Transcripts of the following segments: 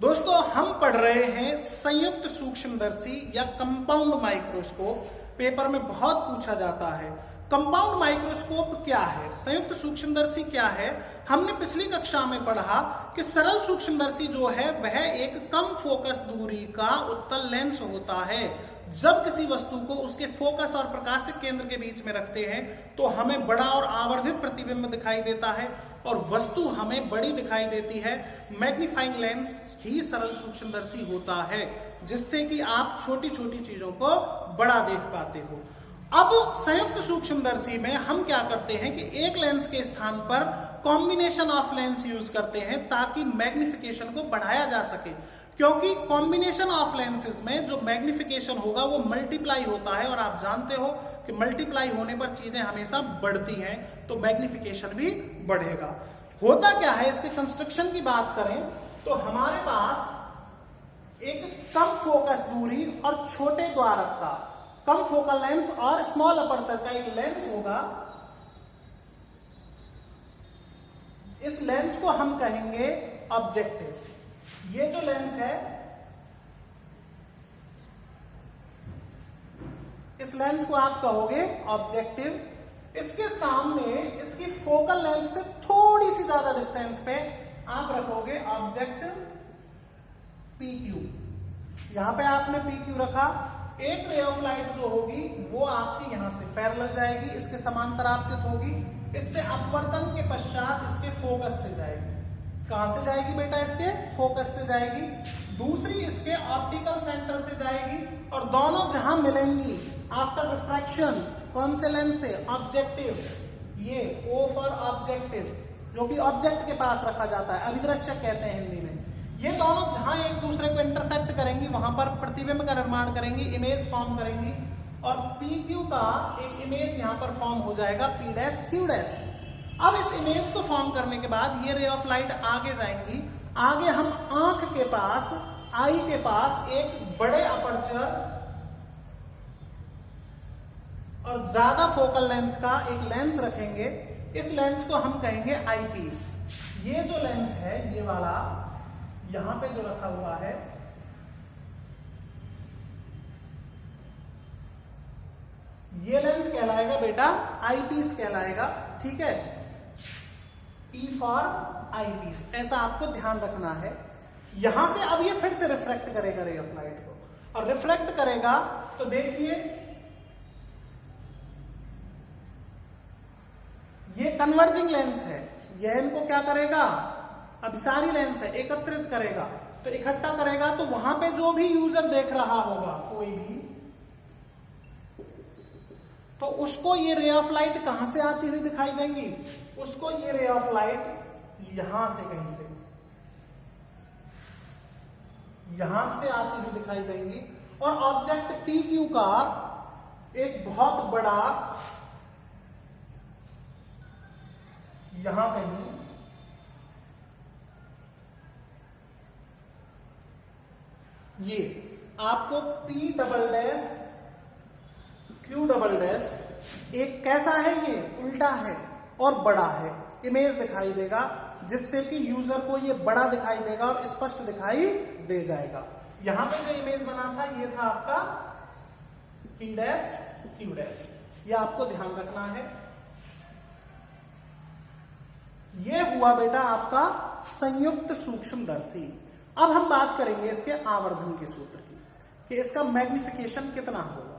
दोस्तों हम पढ़ रहे हैं संयुक्त सूक्ष्मदर्शी या कंपाउंड माइक्रोस्कोप। पेपर में बहुत पूछा जाता है कंपाउंड माइक्रोस्कोप क्या है, संयुक्त सूक्ष्मदर्शी क्या है। हमने पिछली कक्षा में पढ़ा कि सरल सूक्ष्मदर्शी जो है वह एक कम फोकस दूरी का उत्तल लेंस होता है। जब किसी वस्तु को उसके फोकस और प्रकाशिक केंद्र के बीच में रखते हैं तो हमें बड़ा और आवर्धित प्रतिबिंब दिखाई देता है और वस्तु हमें बड़ी दिखाई देती है। मैग्नीफाइंग लेंस ही सरल सूक्ष्मदर्शी होता है जिससे कि आप छोटी छोटी चीजों को बड़ा देख पाते हो। अब संयुक्त सूक्ष्मदर्शी में हम क्या करते हैं कि एक लेंस के स्थान पर कॉम्बिनेशन ऑफ लेंस यूज करते हैं ताकि मैग्निफिकेशन को बढ़ाया जा सके, क्योंकि कॉम्बिनेशन ऑफ लेंसेज में जो मैग्निफिकेशन होगा वो मल्टीप्लाई होता है और आप जानते हो कि मल्टीप्लाई होने पर चीजें हमेशा बढ़ती हैं तो मैग्निफिकेशन भी बढ़ेगा। होता क्या है, इसके कंस्ट्रक्शन की बात करें तो हमारे पास एक कम फोकस दूरी और छोटे द्वारक का, कम फोकल लेंथ और स्मॉल अपर्चर का एक लेंस होगा। इस लेंस को हम कहेंगे ऑब्जेक्टिव। ये जो लेंस है, इस लेंस को आप कहोगे ऑब्जेक्टिव। इसके सामने इसकी फोकल लेंथ से थोड़ी सी ज्यादा डिस्टेंस पे आप रखोगे ऑब्जेक्ट PQ। यहां पे आपने PQ रखा। एक रे ऑफ लाइट जो होगी वो आपकी यहां से पैरेलल जाएगी, इसके समांतर आपतित होगी, इससे अपवर्तन के पश्चात इसके फोकस से जाएगी। कहां से जाएगी बेटा? इसके फोकस से जाएगी। दूसरी इसके ऑप्टिकल सेंटर से जाएगी और दोनों जहां मिलेंगी आफ्टर रिफ्रैक्शन, कौन से लेंस से? ऑब्जेक्टिव। ये O फॉर ऑब्जेक्टिव, जो कि ऑब्जेक्ट के पास रखा जाता है, अभिदृश्य कहते हैं हिंदी में। ये दोनों जहां एक दूसरे को इंटरसेक्ट करेंगी वहां पर प्रतिबिंब का निर्माण करेंगी, इमेज फॉर्म करेंगी और PQ का एक इमेज यहां पर फॉर्म हो जाएगा P डैश Q डैश। अब इस इमेज को फॉर्म करने के बाद ये रे ऑफ लाइट आगे जाएंगी। आगे हम आंख के पास, आई के पास एक बड़े अपर्चर और ज्यादा फोकल लेंथ का एक लेंस रखेंगे। इस लेंस को हम कहेंगे आईपीस। ये जो लेंस है, ये वाला यहां पे जो रखा हुआ है, ये लेंस कहलाएगा बेटा आईपीस कहलाएगा। ठीक है, E फॉर आईपीस, ऐसा आपको ध्यान रखना है। यहां से अब ये फिर से रिफ्लेक्ट करेगा रे ऑफ लाइट को, और रिफ्लेक्ट करेगा तो देखिए ये कन्वर्जिंग लेंस है। यह इनको क्या करेगा? अभिसारी लेंस है, एकत्रित करेगा। तो इकट्ठा करेगा तो वहां पे जो भी यूजर देख रहा होगा कोई भी, तो उसको ये रे ऑफ लाइट कहां से आती हुई दिखाई देंगी? उसको ये रे ऑफ लाइट यहां से, कहीं से यहां से आती हुई दिखाई देंगी और ऑब्जेक्ट PQ का एक बहुत बड़ा यहां कहीं ये आपको P double dash Q double dash एक कैसा है? ये उल्टा है और बड़ा है, इमेज दिखाई देगा जिससे कि यूजर को ये बड़ा दिखाई देगा और स्पष्ट दिखाई दे जाएगा। यहां पे जो इमेज बना था ये था आपका P डैश Q डैश। ये आपको ध्यान रखना है। ये हुआ बेटा आपका संयुक्त सूक्ष्मदर्शी। अब हम बात करेंगे इसके आवर्धन के सूत्र की कि इसका मैग्निफिकेशन कितना होगा।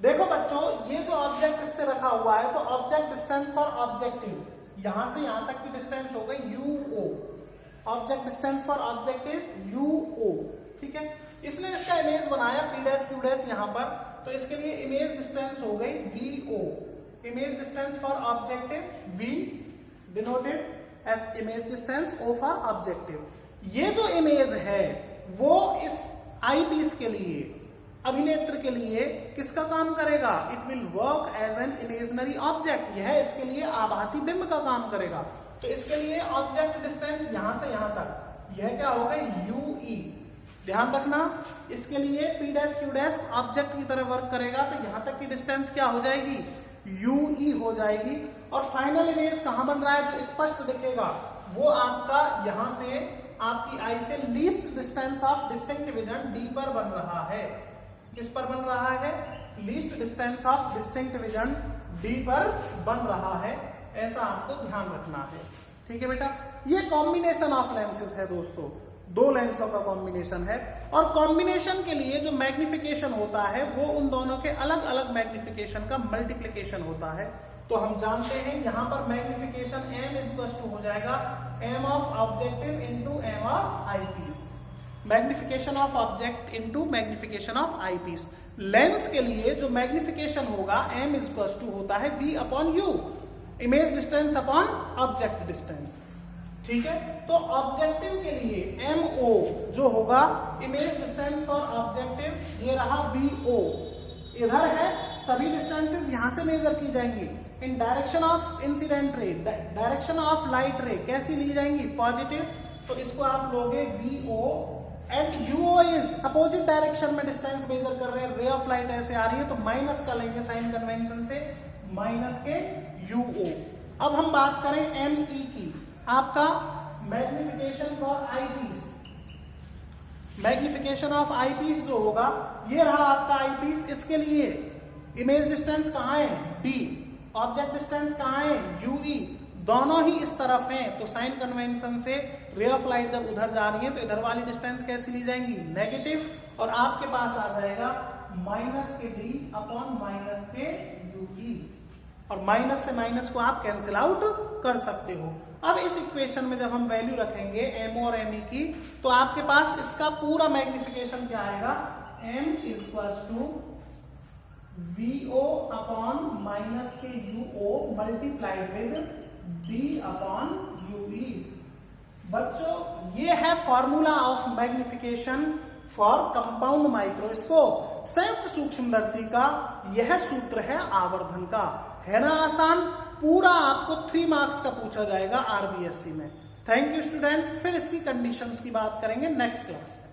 देखो बच्चों, ये जो ऑब्जेक्ट इससे रखा हुआ है तो ऑब्जेक्ट डिस्टेंस फॉर ऑब्जेक्टिव, यहां से यहां तक की डिस्टेंस हो गई UO। Object distance for objective UO। ठीक है, इसने इसका इमेज बनाया P डैश Q डैश यहां पर, तो इसके लिए इमेज डिस्टेंस हो गई VO। Image distance for objective V denoted as image distance O for objective. ये जो इमेज है वो इस आईपीस के लिए, अभिनेत्र के लिए किसका काम करेगा? It will work as an imaginary object. यह इसके लिए आभासी बिंब का काम करेगा। तो इसके लिए ऑब्जेक्ट डिस्टेंस यहां से यहां तक, यह क्या होगा? UE। ध्यान रखना, इसके लिए P dash Q dash object की तरह वर्क करेगा तो यहां तक की डिस्टेंस क्या हो जाएगी? UE हो जाएगी। और फाइनल इमेज कहां बन रहा है जो स्पष्ट दिखेगा? वो आपका यहां से आपकी आई से least distance of distinct vision D पर बन रहा है। किस पर बन रहा है? Least distance of distinct vision D पर बन रहा है, ऐसा आपको ध्यान रखना है। ठीक है बेटा, ये कॉम्बिनेशन ऑफ लेंसेज है दोस्तों, दो लेंसों का कॉम्बिनेशन है। और कॉम्बिनेशन के लिए जो मैग्निफिकेशन होता है वो उन दोनों के अलग अलग मैग्निफिकेशन का मल्टीप्लिकेशन होता है। तो हम जानते हैं यहां पर मैग्निफिकेशन m इक्वल टू हो जाएगा m of objective into m of eyepiece. Magnification of object into magnification of eyepiece. Lens के लिए जो मैग्निफिकेशन होगा m इक्वल टू होता है v upon u, image distance upon object distance. ठीक है, तो ऑब्जेक्टिव के लिए MO जो होगा इमेज डिस्टेंस फॉर ऑब्जेक्टिव, ये रहा VO। इधर है सभी डिस्टेंसेस यहां से मेजर की जाएंगी इन direction of incident ray, direction of light रे कैसी ली जाएंगी? पॉजिटिव। तो इसको आप लोगे VO and UO is opposite direction में डिस्टेंस मेजर कर रहे हैं, रे ऑफ लाइट ऐसे आ रही है तो माइनस का लेंगे साइन कन्वेंशन से, माइनस के UO। अब हम बात करें ME की, आपका magnification for eyepiece. Magnification of eyepiece जो होगा, ये रहा आपका आई पीस। इसके लिए इमेज डिस्टेंस कहाँ है? D, ऑब्जेक्ट डिस्टेंस कहाँ है? UE। दोनों ही इस तरफ हैं, तो साइन कन्वेंशन से रे ऑफ लाइट जब उधर जा रही है तो इधर वाली डिस्टेंस कैसी ली जाएंगी? नेगेटिव। और आपके पास आ जाएगा माइनस के D अपॉन माइनस के UE। और माइनस से माइनस को आप कैंसिल आउट कर सकते हो। अब इस इक्वेशन में जब हम वैल्यू रखेंगे MO और ME की, तो आपके पास इसका पूरा मैग्निफिकेशन क्या आएगा? M equals to VO upon minus के UO multiplied with D upon UE। बच्चों, ये है formula of magnification for compound microscope. संयुक्त सूक्ष्मदर्शी का यह सूत्र है आवर्धन का। है ना आसान? पूरा आपको 3 मार्क्स का पूछा जाएगा RBSC में। थैंक यू स्टूडेंट्स, फिर इसकी कंडीशंस की बात करेंगे नेक्स्ट क्लास में।